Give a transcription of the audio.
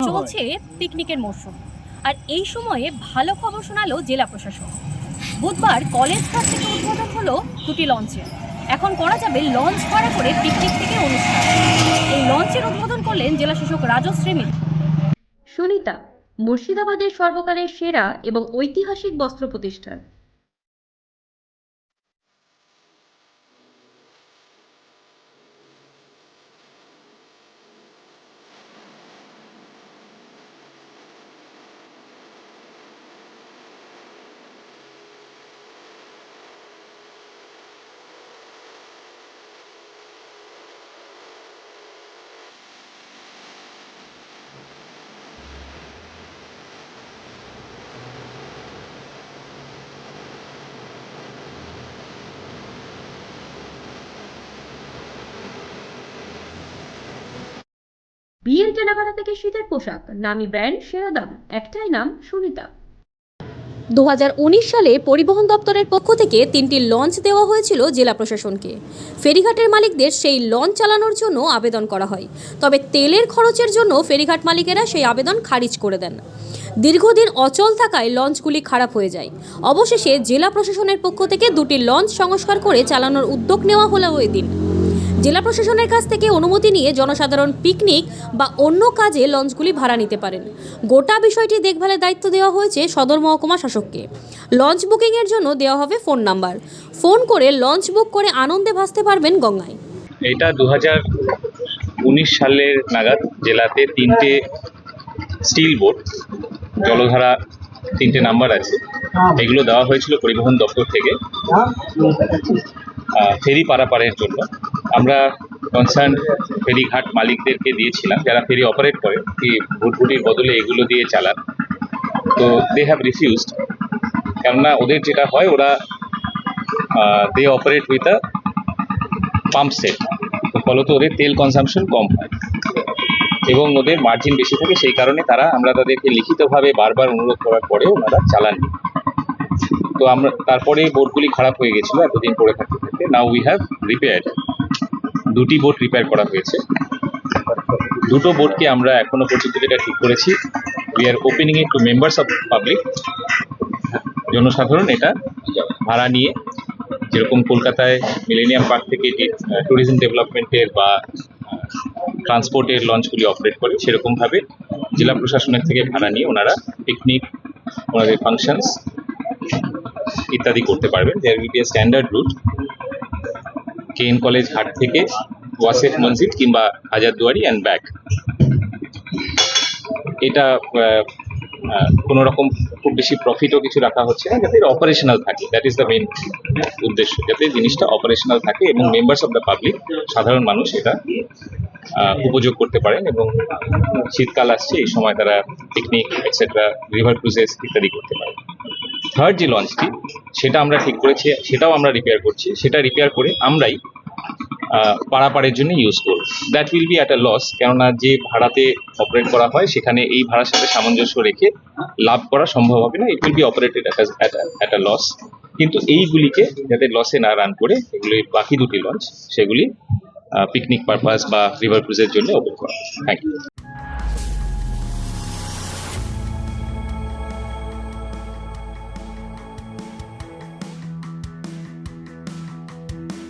চলছে পিকনিকের মরশুম, আর এই সময়ে ভালো খবর শোনালো জেলা প্রশাসন। বুধবার কলেজ ঘাট থেকে উদ্বোধন হলো দুটি লঞ্চের। এখন করা যাবে লঞ্চ ভাড়া করে পিকনিক থেকে অনুষ্ঠান। এই লঞ্চের উদ্বোধন করলেন জেলা শাসক রাজশ্রী মিত্র। সুনিতা মুর্শিদাবাদের সর্বকালের সেরা এবং ঐতিহাসিক বস্ত্র প্রতিষ্ঠান। বিয়ের কেনাকাটা থেকে শীতের পোশাক, নামি ব্র্যান্ড, সেরা দাম, একটাই নাম সুনিতা। 2019 সালে পরিবহন দপ্তরের পক্ষ থেকে 3টি লঞ্চ দেওয়া হয়েছিল জেলা প্রশাসনকে। ফেরিঘাটের মালিকদের সেই লঞ্চ চালানোর জন্য আবেদন করা হয়, তবে তেলের খরচের জন্য ফেরিঘাট মালিকেরা সেই আবেদন খারিজ করে দেন। দীর্ঘদিন অচল থাকায় লঞ্চগুলি খারাপ হয়ে যায়। অবশেষে জেলা প্রশাসনের পক্ষ থেকে 2টি লঞ্চ সংস্কার করে চালানোর উদ্যোগ নেওয়া হলো ওই দিন। জেলা প্রশাসনের কাছ থেকে অনুমতি নিয়ে জনসাধারণ পিকনিক বা অন্য কাজে লঞ্চগুলি ভাড়া নিতে পারেন। গোটা বিষয়টি দেখভালের দায়িত্ব দেওয়া হয়েছে সদর মহকুমা শাসককে। লঞ্চ বুকিংয়ের জন্য দেওয়া হবে ফোন নাম্বার। ফোন করে লঞ্চ বুক করে আনন্দে ভাসতে পারবেন গঙ্গায়। এটা 2019 সালের নাগাদ জেলাতে 3টে স্টিল বোট, জলধারা 3টে নাম্বার আছে, এগুলো দেওয়া হয়েছিল পরিবহন দপ্তর থেকে ফেরি পারাপারের জন্য। আমরা কনসার্ন ফেরিঘাট মালিকদেরকে দিয়েছিলাম, যারা ফেরি অপারেট করে, এই ভুটভুটির বদলে এগুলো দিয়ে চালান। তো দে হ্যাভ রিফিউজড, কেননা ওদের যেটা হয়, ওরা they operate with a pump set, ফলত ওদের তেল কনজাম্পশন কম হয় এবং ওদের মার্জিন বেশি থাকে। সেই কারণে আমরা তাদেরকে লিখিতভাবে বারবার অনুরোধ করার পরেও ওনারা চালাননি। তো আমরা তারপরে বোটগুলি খারাপ হয়ে গেছিল এতদিন পরে থাকতে থাকতে। নাও উই হ্যাভ রিপেয়ার্ড, 2টি বোট রিপেয়ার করা হয়েছে। 2টো বোটকে আমরা এখনো পর্যন্ত যেটা ঠিক করেছি, we are opening it to members of public. জনসাধারণ এটা ভাড়া নিয়ে, যেরকম কলকাতায় মিলেনিয়াম পার্ক থেকে যে ট্যুরিজম ডেভেলপমেন্টের বা ট্রান্সপোর্টের লঞ্চগুলি অপারেট করে, সেরকমভাবে জেলা প্রশাসনের থেকে ভাড়া নিয়ে ওনারা পিকনিক, ওনাদের ফাংশনস ইত্যাদি করতে পারবেন। There will be a standard route KN college ঘাট থেকে ওয়াসেফ মসজিদ কিংবা হাজারদুয়ারি অ্যান্ড ব্যাক। এটা কোনো রকম খুব বেশি প্রফিটও কিছু রাখা হচ্ছে না, যাতে অপারেশনাল থাকে। দ্যাট ইজ দ্য মেইন উদ্দেশ্য, যাতে জিনিসটা অপারেশনাল থাকে এবং মেম্বার্স অফ দ্য পাবলিক, সাধারণ মানুষ এটা উপযোগ করতে পারেন। এবং শীতকাল আসছে, এই সময় তারা পিকনিক এটসেট্রা, রিভার ক্রুজেস ইত্যাদি করতে পারে। থার্ড যে লঞ্চটি, সেটা আমরা ঠিক করেছি, সেটাও আমরা রিপেয়ার করছি। সেটা রিপেয়ার করে আমরাই পারাপারের জন্য ইউজ করব। That will be at a loss, কেননা যে ভাড়াতে অপারেট করা হয় সেখানে এই ভাড়ার সাথে সামঞ্জস্য রেখে লাভ করা সম্ভব হবে না। It will be operated at a loss. কিন্তু এইগুলিকে যাতে লসে না রান করে, এগুলি বাকি 2টি লঞ্চ সেগুলি পিকনিক পারপাস বা রিভার ক্রুজের জন্য ওপেন করা। Thank you.